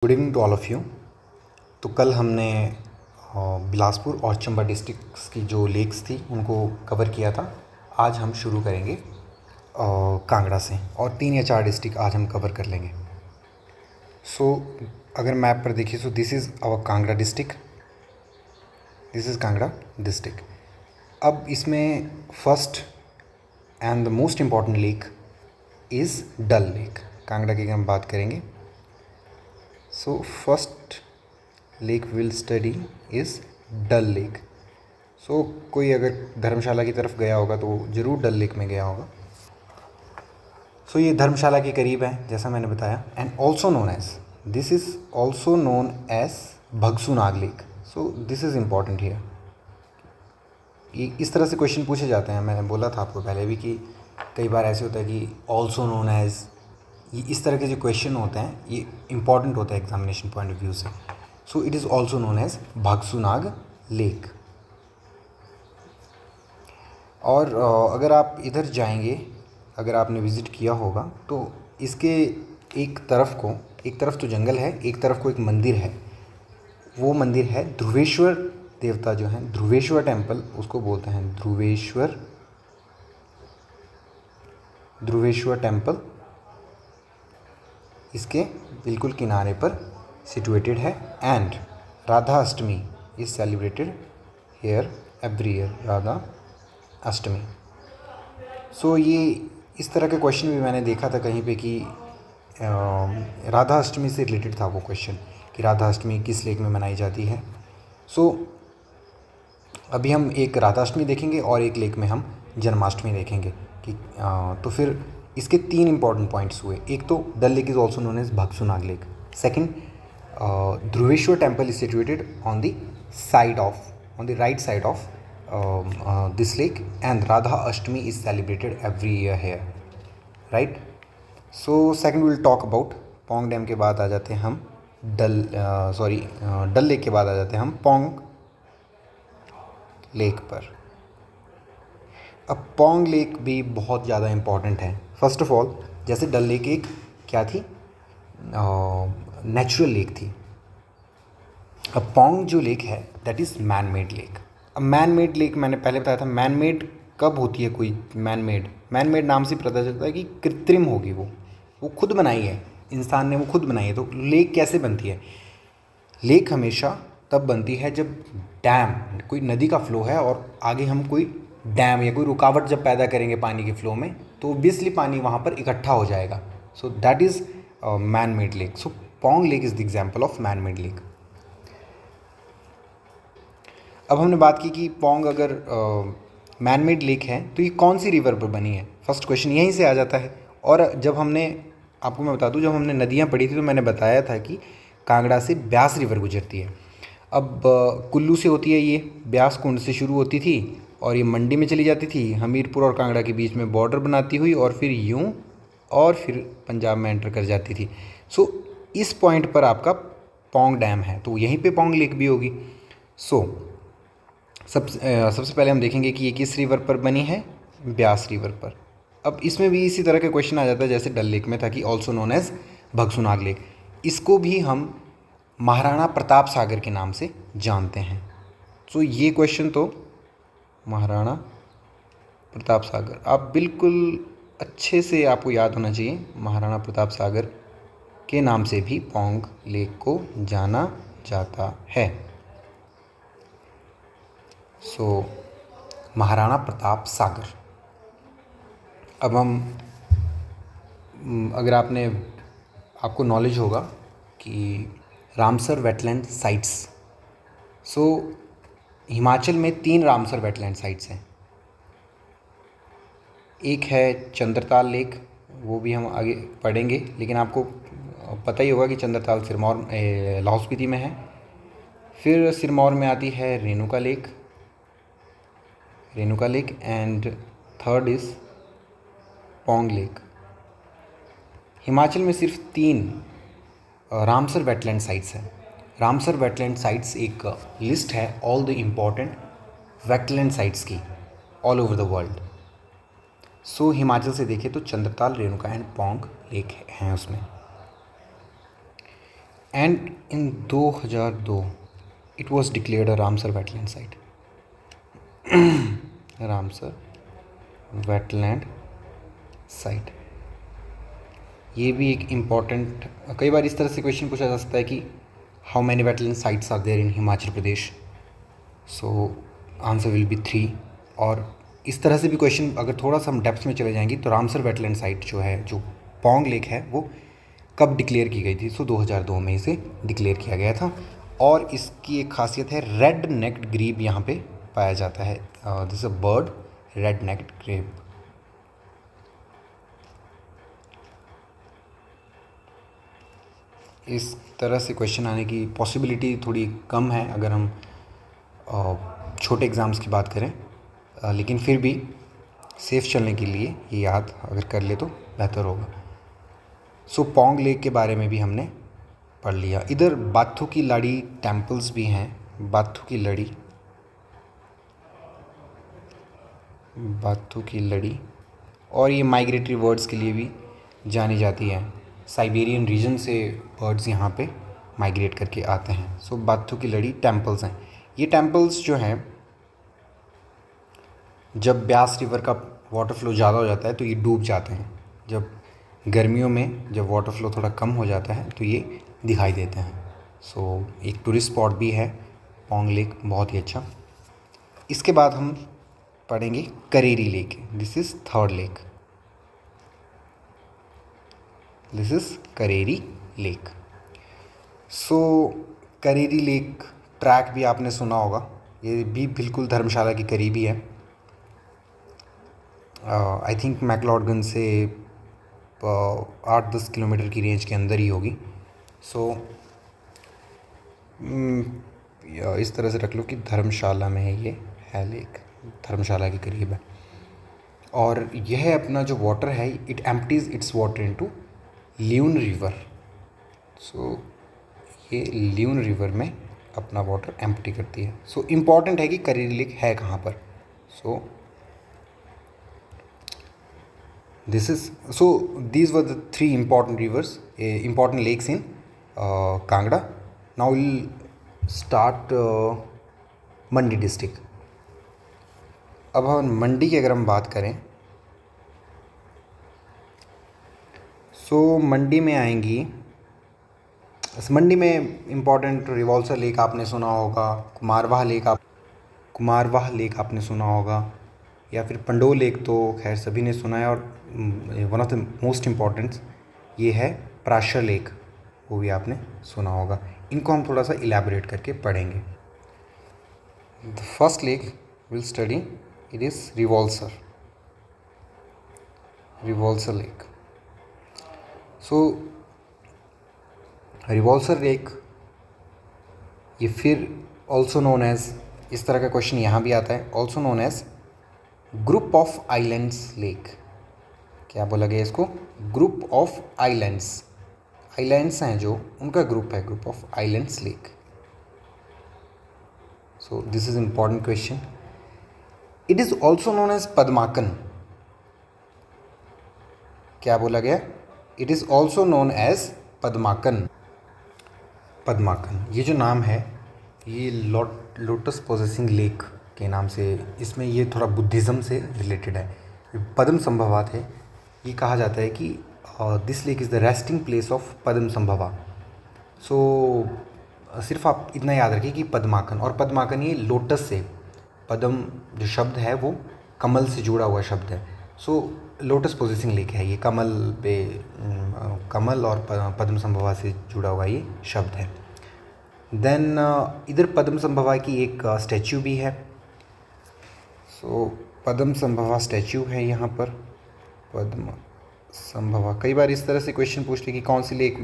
Good evening to all of you. तो कल हमने बिलासपुर और चंबा डिस्ट्रिक्ट्स की जो लेक्स थी उनको कवर किया था। आज हम शुरू करेंगे कांगड़ा से और 3 या 4 डिस्ट्रिक्ट आज हम कवर कर लेंगे। सो अगर मैप पर देखिए so this is our Kangra district, this is Kangra district. अब इसमें first and the most important lake is Dal lake. Kangra की हम बात करेंगे। So first lake we'll study is Dal lake. So कोई अगर धर्मशाला की तरफ गया होगा तो ज़रूर डल लेक में गया होगा। सो ये धर्मशाला के करीब है जैसा मैंने बताया, and also known as, this is also known as Bhagsunag lake. So this is important here. ये इस तरह से क्वेश्चन पूछे जाते हैं। मैंने बोला था आपको पहले भी कि कई बार ऐसे होता है कि ऑल्सो नोन एज, ये इस तरह के जो क्वेश्चन होते हैं ये इंपॉर्टेंट होता है एग्जामिनेशन पॉइंट ऑफ व्यू से। So it is also known as Bhagsunag lake. और अगर आप इधर जाएंगे, अगर आपने विज़िट किया होगा तो इसके एक तरफ तो जंगल है, एक तरफ को एक मंदिर है। वो मंदिर है ध्रुवेश्वर देवता जो हैं, ध्रुवेश्वर टेम्पल उसको बोलते हैं, ध्रुवेश्वर टेम्पल इसके बिल्कुल किनारे पर सिचुएटेड है। And Radha Ashtami is celebrated here every year, Radha Ashtami. So ये इस तरह के क्वेश्चन भी मैंने देखा था कहीं पे कि राधा अष्टमी से रिलेटेड था वो क्वेश्चन कि राधा अष्टमी किस लेक में मनाई जाती है। सो अभी हम एक राधा अष्टमी देखेंगे और एक लेक में हम जन्माष्टमी देखेंगे कि तो फिर इसके 3 इंपॉर्टेंट पॉइंट्स हुए। एक तो Dal lake is also known as Bhagsunag lake. Second, Dhruveshwar temple is situated on the right side of this lake, and Radha Ashtami is celebrated every year here, right. So second will talk about Pong dam के बाद आ जाते हैं हम डल lake के बाद आ जाते हैं हम पोंग लेक पर। अब पोंग लेक भी बहुत ज़्यादा इम्पॉर्टेंट है। फर्स्ट ऑफ ऑल, जैसे डल लेक एक क्या थी, नेचुरल लेक थी। अब पोंग जो लेक है that is man made lake. अब मैन मेड लेक मैंने पहले बताया था, मैन मेड कब होती है कोई मैन मेड नाम से पता चलता है कि कृत्रिम होगी, वो खुद बनाई है, इंसान ने वो खुद बनाई है। तो लेक कैसे बनती है? लेक हमेशा तब बनती है जब डैम, कोई नदी का फ्लो है और आगे हम कोई डैम या कोई रुकावट जब पैदा करेंगे पानी के फ्लो में, तो ऑब्वियसली पानी वहाँ पर इकट्ठा हो जाएगा। So that is man made lake. So Pong lake is the example of man made lake. अब हमने बात की कि पोंग अगर मैन मेड लेक है तो ये कौन सी रिवर पर बनी है, फर्स्ट क्वेश्चन यहीं से आ जाता है। और जब हमने, आपको मैं बता दूं, जब हमने नदियाँ पढ़ी थी तो मैंने बताया था कि कांगड़ा से ब्यास रिवर गुजरती है। अब कुल्लू से होती है, ये ब्यास कुंड से शुरू होती थी और ये मंडी में चली जाती थी, हमीरपुर और कांगड़ा के बीच में बॉर्डर बनाती हुई और फिर यूं और फिर पंजाब में एंटर कर जाती थी। सो इस पॉइंट पर आपका पोंग डैम है, तो यहीं पे पोंग लेक भी होगी। सो सबसे पहले हम देखेंगे कि ये किस रिवर पर बनी है, ब्यास रिवर पर। अब इसमें भी इसी तरह का क्वेश्चन आ जाता है जैसे डल लेक में था कि also known as Bhagsunag lake. इसको भी हम महाराणा प्रताप सागर के नाम से जानते हैं। तो ये क्वेश्चन तो महाराणा प्रताप सागर, आप बिल्कुल अच्छे से आपको याद होना चाहिए, महाराणा प्रताप सागर के नाम से भी पोंग लेक को जाना जाता है। सो महाराणा प्रताप सागर। अब हम अगर आपको नॉलेज होगा कि रामसर वेटलैंड साइट्स, सो हिमाचल में 3 रामसर वेटलैंड साइट्स हैं। एक है चंद्रताल लेक, वो भी हम आगे पढ़ेंगे, लेकिन आपको पता ही होगा कि चंद्रताल सिरमौर लाहौल स्पीति में है। फिर सिरमौर में आती है Renuka lake, and third is Pong lake. Himachal में सिर्फ 3 रामसर वेटलैंड साइट्स हैं। रामसर वेटलैंड साइट्स एक लिस्ट है all the important wetland sites की ऑल ओवर द वर्ल्ड। सो हिमाचल से देखें तो चंद्रताल, रेणुका एंड पोंग लेक हैं उसमें। And in 2002 it was declared a Ramsar wetland site. Ramsar wetland site, ये भी एक इम्पॉर्टेंट, कई बार इस तरह से क्वेश्चन पूछा जा सकता है कि how many wetland sites are there in Himachal Pradesh, so answer will be 3। और इस तरह से भी क्वेश्चन अगर थोड़ा सा हम डेप्थ में चले जाएंगे तो रामसर वेटलैंड साइट जो है, जो पौंग लेक है, वो कब डिक्लेयर की गई थी? सो 2002 में इसे डिक्लेयर किया गया था। और इसकी एक खासियत है, रेड नेक्ड ग्रीब यहाँ पे पाया जाता है। This a bird, red necked grebe. इस तरह से क्वेश्चन आने की पॉसिबिलिटी थोड़ी कम है अगर हम छोटे एग्ज़ाम्स की बात करें, लेकिन फिर भी सेफ चलने के लिए ये याद अगर कर ले तो बेहतर होगा। सो पौंग लेक के बारे में भी हमने पढ़ लिया। इधर बाथू की लड़ी टेम्पल्स भी हैं। बाथू की लड़ी, और ये माइग्रेटरी बर्ड्स के लिए भी जानी जाती है। साइबेरियन रीजन से बर्ड्स यहाँ पे माइग्रेट करके आते हैं। सो बाथू की लड़ी टेम्पल्स हैं। ये टेम्पल्स जो हैं, जब ब्यास रिवर का वाटर फ्लो ज़्यादा हो जाता है तो ये डूब जाते हैं। जब गर्मियों में जब वाटर फ्लो थोड़ा कम हो जाता है तो ये दिखाई देते हैं। सो एक टूरिस्ट स्पॉट भी है पौंग लेक, बहुत ही अच्छा। इसके बाद हम पढ़ेंगे Kareri lake. This is third lake. This is Kareri lake. So Kareri lake track भी आपने सुना होगा, ये भी बिल्कुल धर्मशाला के करीब ही है। आई थिंक मैक्लोडगंज से 8-10 किलोमीटर की रेंज के अंदर ही होगी। सो इस तरह से रख लो कि धर्मशाला में है, ये है लेक, धर्मशाला के करीब है। और यह अपना जो वाटर है, it empties its water into ल्यून रिवर। सो ये ल्यून रिवर में अपना वाटर एम्प्टी करती है। सो इम्पॉर्टेंट है कि करेरी लेक है कहाँ पर। सो these were the 3 important rivers, important lakes in Kangra. Now we'll start Mandi district. अब हम मंडी की अगर हम बात करें, सो मंडी में आएंगी, मंडी में इम्पॉर्टेंट रिवॉल्सर लेक आपने सुना होगा, कुमारवाह लेक आपने सुना होगा, या फिर पंडोल लेक तो खैर सभी ने सुना है। और one of the most important ये है प्राशर लेक, वो भी आपने सुना होगा। इनको हम थोड़ा सा इलेबोरेट करके पढ़ेंगे। The first lake will study, it is Rewalsar lake. So Rewalsar lake, ये फिर ऑल्सो नोन एज, इस तरह का क्वेश्चन यहाँ भी आता है, also known age group of islands lake. क्या बोला गया इसको? Group of islands. आइलैंड्स हैं जो, उनका ग्रुप है, group of islands lake. So this is important question. It is also known as Padmakan. क्या बोला गया? It is also known as Padmakan. ये जो नाम है, ये लोटस पोजेसिंग लेक के नाम से, इसमें ये थोड़ा बुद्धिज़्म से रिलेटेड है। पद्म संभवा है, ये कहा जाता है कि this lake is the resting place of Padmasambhava. सो सिर्फ आप इतना याद रखिए कि पद्माकन, और पद्माकन ये लोटस से, पद्म जो शब्द है वो कमल से जुड़ा हुआ शब्द है। सो लोटस पोजेसिंग लेक है ये, कमल पे, कमल और पद्म संभवा से जुड़ा हुआ ये शब्द है। देन इधर पद्म संभवा की एक स्टैच्यू भी है। सो पद्म संभवा स्टैच्यू है यहाँ पर, पद्म संभवा। कई बार इस तरह से क्वेश्चन पूछ ले कि कौन सी लेक,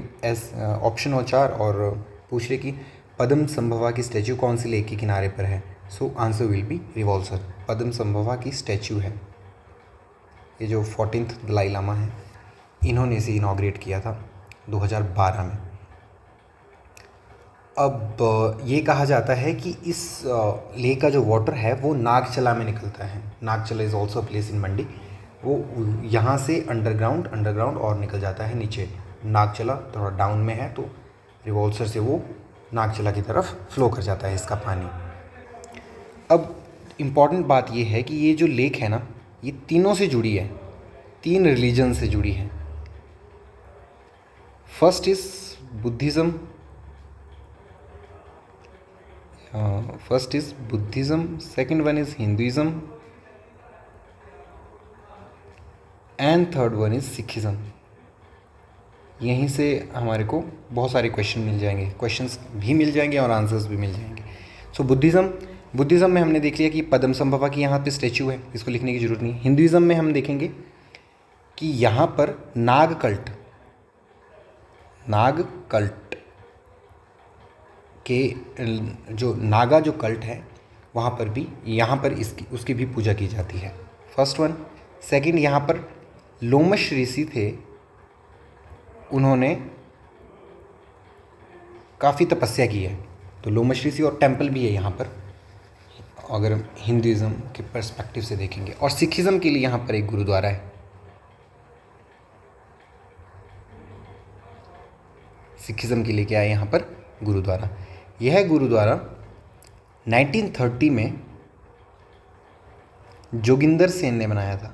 ऑप्शन हो 4 और पूछ ले कि पद्म संभवा की स्टैच्यू कौन सी लेक के किनारे पर है। So answer will be Rewalsar. Padmasambhava की स्टैच्यू है, ये जो 14th दलाई लामा है, इन्होंने इसे इनॉग्रेट किया था 2012 में। अब ये कहा जाता है कि इस लेक का जो वाटर है वो नागचला में निकलता है। Nagchala is also place in Mandi. वो यहाँ से अंडरग्राउंड और निकल जाता है नीचे। नागचला थोड़ा डाउन में है, तो रिवॉल्सर से वो नागचला की तरफ फ्लो कर जाता है इसका पानी। अब इम्पॉर्टेंट बात ये है कि ये जो लेक है ना, ये तीनों से जुड़ी है, 3 रिलीजन से जुड़ी है। First is Buddhism, second one is Hinduism and third one is Sikhism. यहीं से हमारे को बहुत सारे क्वेश्चंस भी मिल जाएंगे और आंसर्स भी मिल जाएंगे। सो बुद्धिज़्म में हमने देख लिया कि पद्मसंभवा की यहाँ पे स्टैचू है, इसको लिखने की ज़रूरत नहीं। हिंदुइज़्म में हम देखेंगे कि यहाँ पर नाग कल्ट के जो नागा जो कल्ट है वहाँ पर भी, यहाँ पर उसकी भी पूजा की जाती है। First one. सेकंड, यहाँ पर लोमश ऋषि थे, उन्होंने काफ़ी तपस्या की है, तो लोमश ऋषि और टेम्पल भी है यहाँ पर, अगर हिंदुइज़्म के पर्सपेक्टिव से देखेंगे। और सिखिज़्म के लिए यहाँ पर एक गुरुद्वारा है। सिखिज़्म के लिए क्या है यहाँ पर? गुरुद्वारा। यह गुरुद्वारा 1930 में जोगिंदर सेन ने बनाया था।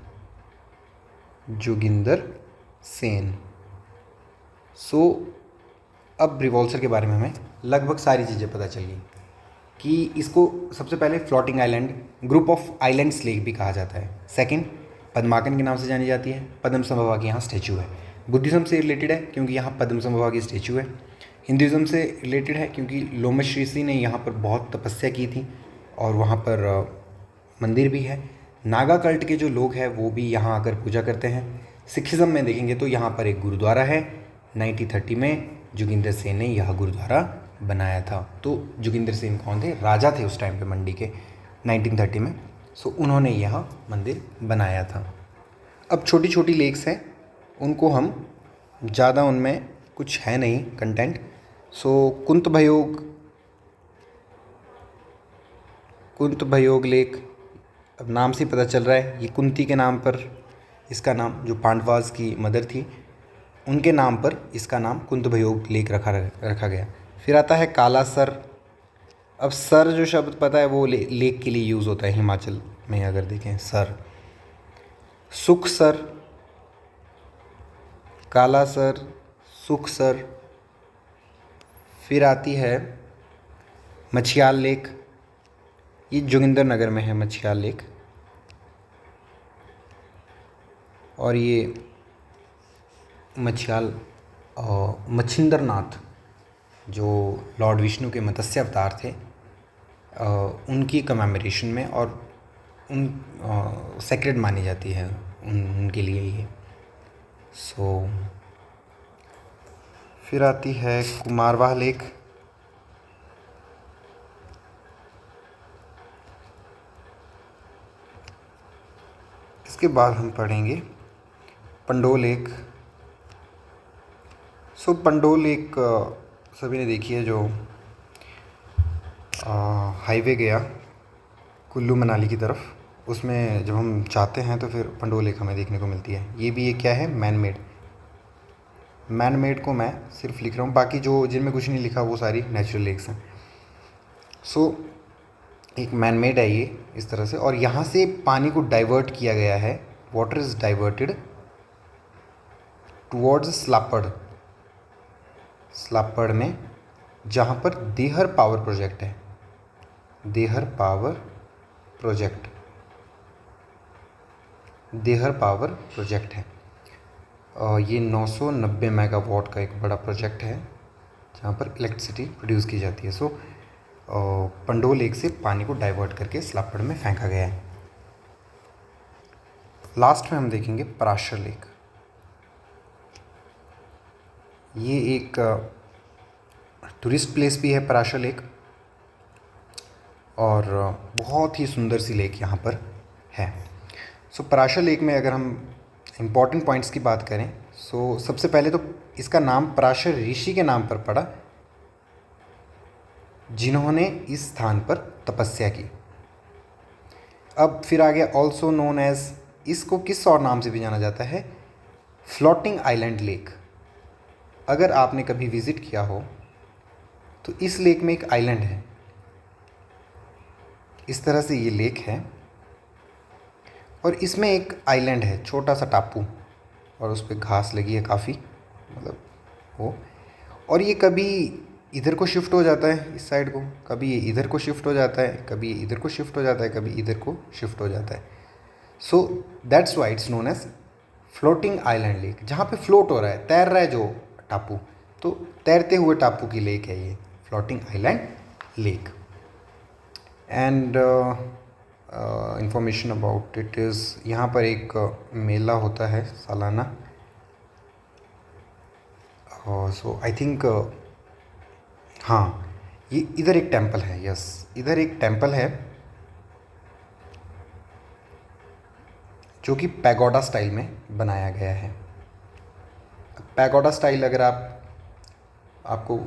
जोगिंदर सेन। सो अब रिवॉल्सर के बारे में हमें लगभग सारी चीज़ें पता चल गई कि इसको सबसे पहले floating island, group of islands lake भी कहा जाता है। सेकंड, पद्माकन के नाम से जानी जाती है। पद्मसंभवा की यहाँ स्टैचू है। बुद्धिज़्म से रिलेटेड है क्योंकि यहाँ पद्मसंभवा की स्टैचू है। हिंदुइज़्म से रिलेटेड है क्योंकि लोमश ऋषि ने यहाँ पर बहुत तपस्या की थी और वहाँ पर मंदिर भी है। नागा कल्ट के जो लोग हैं वो भी यहाँ आकर पूजा करते हैं। सिखिज़्म में देखेंगे तो यहाँ पर एक गुरुद्वारा है। 1930 में जोगिंदर सेन ने यह गुरुद्वारा बनाया था। तो जोगिंदर सेन कौन थे? राजा थे उस टाइम पे मंडी के, 1930 में। सो उन्होंने यह मंदिर बनाया था। अब छोटी छोटी लेक्स हैं, उनको हम ज़्यादा, उनमें कुछ है नहीं कंटेंट। सो कुंतभयोग लेक, अब नाम से पता चल रहा है ये कुंती के नाम पर, इसका नाम, जो पांडवास की मदर थी उनके नाम पर इसका नाम कुंतभयोग लेक रखा गया। फिर आता है काला सर। अब सर जो शब्द पता है वो लेक के लिए यूज़ होता है हिमाचल में, अगर देखें सर। सुख सर, काला सर, सुख सर। फिर आती है मछियाल लेक, ये जोगिंदर नगर में है मछियाल लेक। और ये मच्छिंद्र नाथ जो लॉर्ड विष्णु के मत्स्य अवतार थे, उनकी कमेमोरेशन में और उन सेक्रेड मानी जाती है उनके लिए ये। सो फिर आती है कुमारवाह लेक। इसके बाद हम पढ़ेंगे पंडोल लेक। सो पंडोल लेक सभी ने देखी है, जो हाईवे गया कुल्लू मनाली की तरफ, उसमें जब हम जाते हैं तो फिर पंडोल लेक हमें देखने को मिलती है। ये भी एक क्या है? मैन मेड को मैं सिर्फ लिख रहा हूँ, बाकी जो जिनमें कुछ नहीं लिखा वो सारी नेचुरल लेक्स हैं। सो एक मैन मेड है ये इस तरह से, और यहाँ से पानी को डाइवर्ट किया गया है। वाटर इज़ डाइवर्टेड टुवर्ड्स स्लापड़ में, जहाँ पर देहर पावर प्रोजेक्ट है। देहर पावर प्रोजेक्ट है। ये 990 मेगावाट का एक बड़ा प्रोजेक्ट है जहाँ पर इलेक्ट्रिसिटी प्रोड्यूस की जाती है। सो पंडोल लेक से पानी को डाइवर्ट करके स्लापड़ में फेंका गया है। लास्ट में हम देखेंगे पराशर लेक। ये एक टूरिस्ट प्लेस भी है पराशर लेक, और बहुत ही सुंदर सी लेक यहाँ पर है। सो पराशर लेक में अगर हम इम्पॉर्टेंट पॉइंट्स की बात करें, सो सबसे पहले तो इसका नाम पराशर ऋषि के नाम पर पड़ा, जिन्होंने इस स्थान पर तपस्या की। अब फिर आ गया ऑल्सो नोन एज, इसको किस और नाम से भी जाना जाता है? Floating island lake. अगर आपने कभी विज़िट किया हो तो इस लेक में एक आइलैंड है, इस तरह से ये लेक है और इसमें एक आइलैंड है, छोटा सा टापू, और उस पर घास लगी है काफ़ी, मतलब वो, और ये कभी इधर को शिफ्ट हो जाता है इस साइड को, कभी ये इधर को शिफ्ट हो जाता है, कभी ये इधर को शिफ्ट हो जाता है, कभी इधर को शिफ्ट हो जाता है। So that's why it's known as floating island lake, जहाँ पे फ्लोट हो रहा है, तैर रहा है जो टापू, तो तैरते हुए टापू की लेक है ये, floating island lake. And information about it is, यहाँ पर एक मेला होता है सालाना, सो आई थिंक हाँ, ये इधर एक टेंपल है, यस इधर एक टेंपल है जो कि पैगोडा स्टाइल में बनाया गया है। पैगोडा स्टाइल अगर आपको,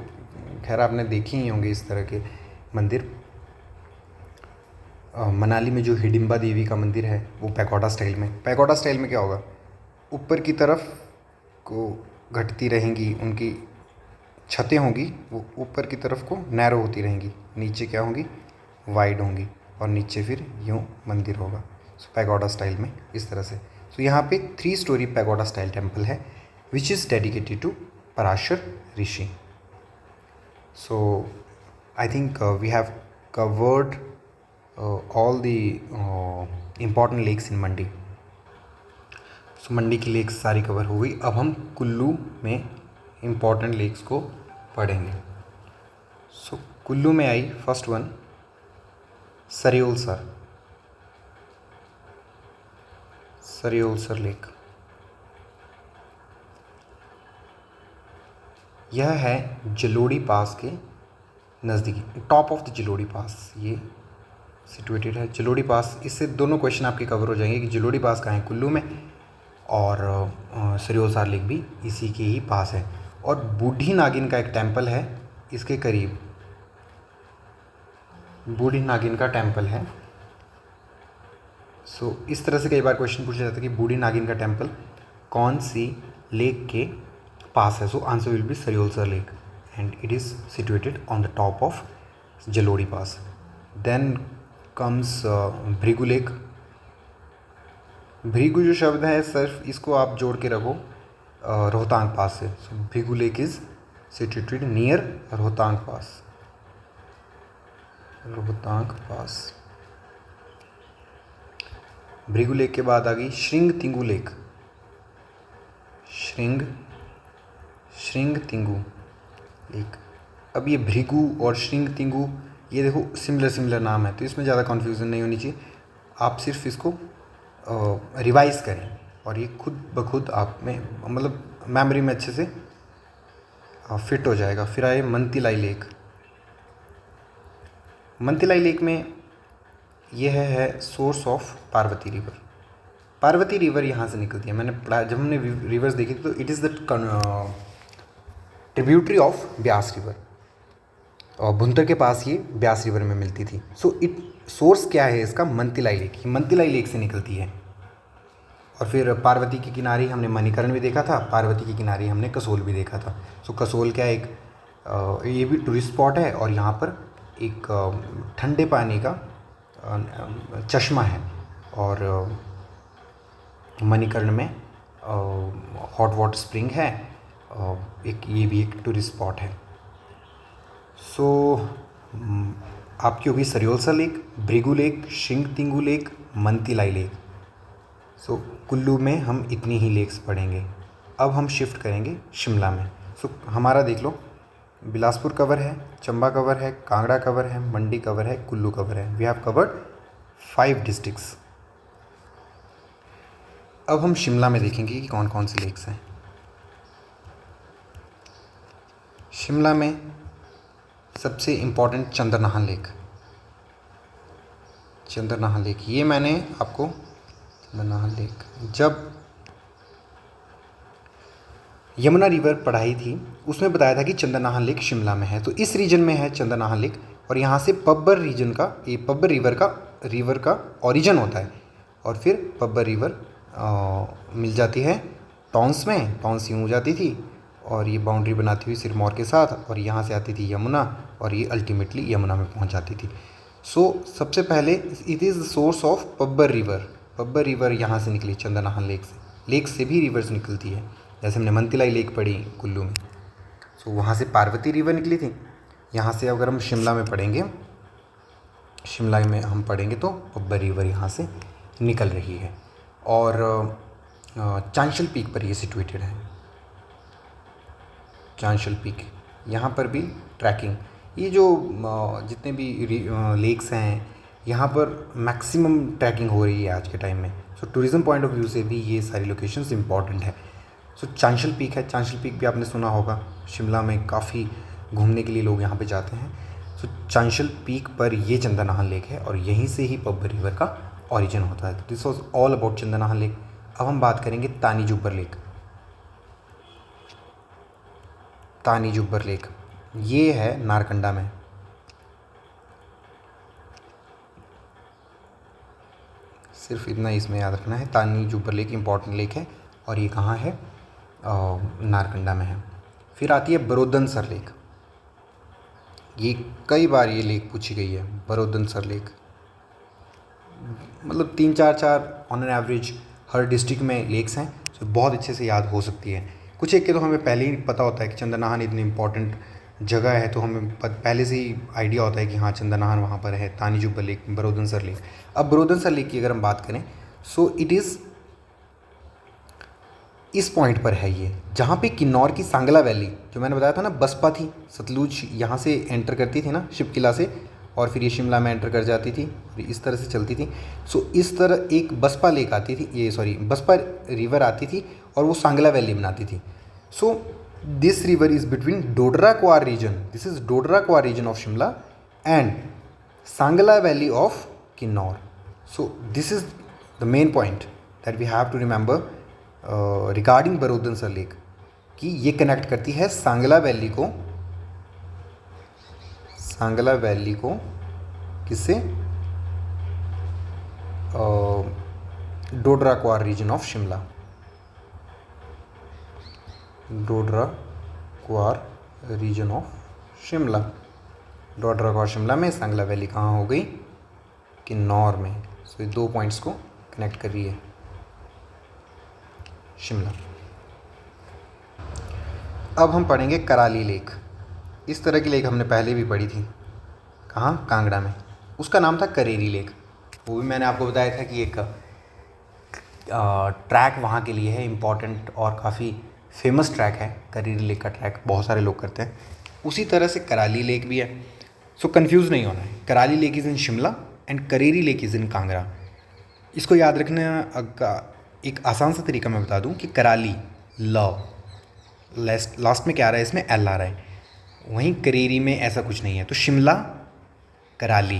खैर आपने देखे ही होंगे इस तरह के मंदिर, मनाली में जो हिडिंबा देवी का मंदिर है वो पैगोडा स्टाइल में। पैगोडा स्टाइल में क्या होगा, ऊपर की तरफ को घटती रहेंगी, उनकी छतें होंगी, वो ऊपर की तरफ को नैरो होती रहेंगी, नीचे क्या होंगी, वाइड होंगी, और नीचे फिर यूँ मंदिर होगा। सो पैगोडा स्टाइल में इस तरह से। सो यहाँ पे 3 स्टोरी पैगोडा स्टाइल टेम्पल है which is dedicated to Parashar Rishi. So I think we have covered all the important lakes in Mandi. So Mandi की लेक्स सारी कवर हो गई। अब हम कुल्लू में इम्पॉर्टेंट लेक्स को पढ़ेंगे। सो कुल्लू में आई फर्स्ट वन सरियोलसर, सरियोलसर लेक। यह है जलोड़ी पास के नज़दीकी, टॉप ऑफ द जलोड़ी पास ये सिचुएटेड है। जलोड़ी पास, इससे दोनों क्वेश्चन आपके कवर हो जाएंगे कि जलोड़ी पास कहाँ है, कुल्लू में, और सरियोलसर लेक भी इसी के ही पास है। और बूढ़ी नागिन का एक टेंपल है इसके करीब, बूढ़ी नागिन का टेंपल है। सो इस तरह से कई बार क्वेश्चन पूछा जाता है कि बूढ़ी नागिन का टेंपल कौन सी लेक के पास है। So answer will be Serolsar lake and it is situated on the top of Jalori pass. Then comes Bhrigu lake. Bhrigu जो शब्द है सिर्फ इसको आप जोड़ के रखो रोहतांग पास से। So Bhrigu lake is situated near Rohtang pass, Rohtang pass. Bhrigu lake के बाद आ गई श्रृंग तिंगु लेक, श्रृंग तिंगु लेक। अब ये भृगु और श्रृंग तिंगु, ये देखो सिमिलर नाम है, तो इसमें ज़्यादा कन्फ्यूज़न नहीं होनी चाहिए। आप सिर्फ इसको रिवाइज़ करें और ये खुद ब खुद आप में, मतलब मेमोरी में अच्छे से फिट हो जाएगा। फिर आए मंतीलाई लेक। मंतीलाई लेक में यह है source of Parvati river. Parvati river यहाँ से निकलती है, मैंने पढ़ा जब हमने रिवर्स देखी थी, तो it is the tributary of Beas river, और भुंतर के पास ये ब्यास रिवर में मिलती थी। सो इट सोर्स क्या है इसका, मंतीलाई लेक, ये मंतीलाई लेक से निकलती है। और फिर पार्वती की किनारे हमने मणिकर्ण भी देखा था, पार्वती की किनारे हमने कसोल भी देखा था। सो कसोल क्या एक ये भी टूरिस्ट स्पॉट है, और यहाँ पर एक ठंडे पानी का चश्मा है, और मणिकर्ण में हॉट वाटर स्प्रिंग है, एक ये भी एक टूरिस्ट स्पॉट है। सो आपकी होगी सरियोलसर लेक, भृगु लेक, श्रृंग तिंगु लेक, मंतीलाई लेक। सो कुल्लू में हम इतनी ही लेक्स पढ़ेंगे। अब हम शिफ्ट करेंगे शिमला में। सो हमारा देख लो, बिलासपुर कवर है, चंबा कवर है, कांगड़ा कवर है, मंडी कवर है, कुल्लू कवर है। We have covered 5 districts. अब हम शिमला में देखेंगे कि कौन कौन सी लेक्स हैं। शिमला में सबसे important Chandranahan lake, Chandranahan lake, ये मैंने आपको चंद्रनाहन लेक जब यमुना रिवर पढ़ाई थी उसमें बताया था कि चंद्रनाहन लेक शिमला में है। तो इस रीजन में है चंद्रनाहन लेक, और यहाँ से पब्बर रीजन का, ये पब्बर रिवर का ओरिजिन होता है, और फिर पब्बर रिवर मिल जाती है टॉन्स में, टॉन्स यूँ हो जाती थी, और ये बाउंड्री बनाती हुई सिरमौर के साथ, और यहाँ से आती थी यमुना और ये अल्टीमेटली यमुना में पहुँच जाती थी। सबसे पहले it is the source of Pabbar river. Pabbar river यहाँ से निकली चंद्रनाहन लेक से भी रिवर्स निकलती है, जैसे हमने मंतिलाई लेक पढ़ी कुल्लू में। वहाँ से पार्वती रिवर निकली थी। यहाँ से अगर हम शिमला में पढ़ेंगे तो पब्बर रिवर यहाँ से निकल रही है, और चांशल पीक पर ये सिचुएटेड है। चांशल पीक यहाँ पर भी ट्रैकिंग, ये जो जितने भी लेक्स हैं यहाँ पर मैक्सिमम ट्रैकिंग हो रही है आज के टाइम में। टूरिज़्म पॉइंट ऑफ व्यू से भी ये सारी लोकेशंस इंपॉर्टेंट है। चांशल पीक है, चांशल पीक भी आपने सुना होगा, शिमला में काफ़ी घूमने के लिए लोग यहाँ पे जाते हैं। चांशल पीक पर ये चंद्रनाहन लेक है, और यहीं से ही पब्बर रिवर का ओरिजिन होता है। This was all about Chandranahan lake. अब हम बात करेंगे तानी जुब्बर लेक। तानी जुब्बर लेक ये है नारकंडा में। सिर्फ इतना इसमें याद रखना है, तानी जुब्बर लेक इंपॉर्टेंट लेक है, और ये कहाँ है? नारकंडा में है। फिर आती है बरोदनसर लेक। ये कई बार ये लेक पूछी गई है, बरोदनसर लेक। मतलब 3-4 on an average her district में लेक्स हैं, तो बहुत अच्छे से याद हो सकती है। कुछ एक के तो हमें पहले ही पता होता है कि चंद्रनाहन इतनी इंपॉर्टेंट जगह है, तो हमें पहले से ही आइडिया होता है कि हाँ चंद्रनाहन वहाँ पर है, तानी जुब्बर लेक, बरोदनसर लेक। अब बरोदनसर लेक की अगर हम बात करें, इट इज़ इस पॉइंट पर है ये, जहाँ पे किन्नौर की सांगला वैली, जो मैंने बताया था ना बसपा थी, सतलुज यहाँ से एंटर करती थी ना शिव किला से, और फिर ये शिमला में एंटर कर जाती थी, इस तरह से चलती थी। इस तरह एक बसपा लेक आती थी, बसपा रिवर आती थी, और वो सांगला वैली बनाती थी। This river is between Dodra Kwar region, this is Dodra Kwar region of Shimla and Sangla valley of Kinnaur. This is the main point that we have to remember regarding Barodansar lake, कि ये कनेक्ट करती है सांगला वैली को किससे? Dodra Kwar region of Shimla. Dodra Kwar region of Shimla, Dodra Kwar Shimla में, Sangla valley कहाँ हो गई? किन्नौर में। ये 2 पॉइंट्स को कनेक्ट कर रही है शिमला। अब हम पढ़ेंगे कराली लेक। इस तरह की लेक हमने पहले भी पढ़ी थी, कहाँ? कांगड़ा में। उसका नाम था करेरी लेक। वो भी मैंने आपको बताया था कि एक ट्रैक वहाँ के लिए है इम्पॉर्टेंट, और काफ़ी फेमस ट्रैक है करेरी लेक का ट्रैक, बहुत सारे लोग करते हैं। उसी तरह से कराली लेक भी है। कंफ्यूज नहीं होना है, Karali lake is in Shimla and Kareri lake is in Kangra. इसको याद रखने का एक आसान सा तरीका मैं बता दूं कि कराली लास्ट में क्या आ रहा है? इसमें एल आ रहा है। वहीं करेरी में ऐसा कुछ नहीं है। तो शिमला कराली,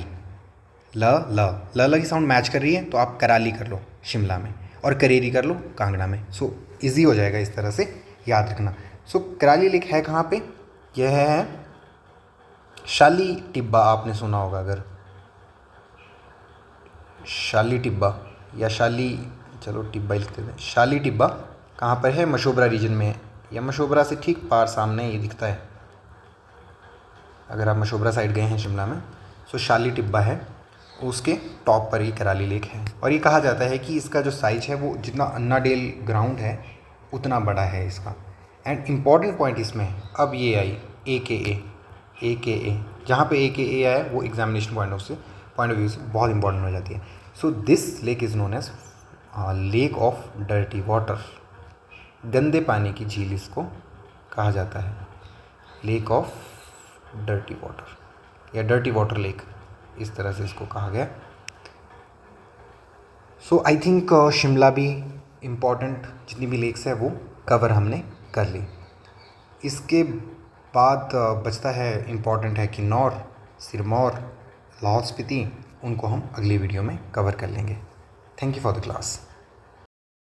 ल की साउंड मैच कर रही है, तो आप कराली कर लो शिमला में, और करेरी कर लो कांगड़ा में। इजी हो जाएगा इस तरह से याद रखना। कराली लेक है कहाँ पे? यह है शाली टिब्बा, आपने सुना होगा अगर, शाली टिब्बा या चलो टिब्बा लिखते थे। शाली टिब्बा कहाँ पर है? मशोबरा रीजन में है, या मशोबरा से ठीक पार सामने ये दिखता है अगर आप मशोबरा साइड गए हैं शिमला में। शाली टिब्बा है, उसके टॉप पर ही कराली लेक है। और ये कहा जाता है कि इसका जो साइज है वो जितना अन्ना डेल ग्राउंड है उतना बड़ा है इसका। एंड इम्पॉर्टेंट पॉइंट इसमें अब ये आई AKA, जहाँ पे AKA आया वो एग्जामिनेशन पॉइंट ऑफ व्यू से बहुत इंपॉर्टेंट हो जाती है। This lake is known as lake of dirty water, गंदे पानी की झील इसको कहा जाता है, लेक ऑफ डर्टी वाटर या डर्टी वाटर लेक, इस तरह से इसको कहा गया। आई थिंक शिमला भी इम्पॉर्टेंट जितनी भी लेक्स है वो कवर हमने कर ली। इसके बाद बचता है इम्पॉर्टेंट है किन्नौर, सिरमौर, लाहौल स्पीति, उनको हम अगली वीडियो में कवर कर लेंगे। Thank you for the class.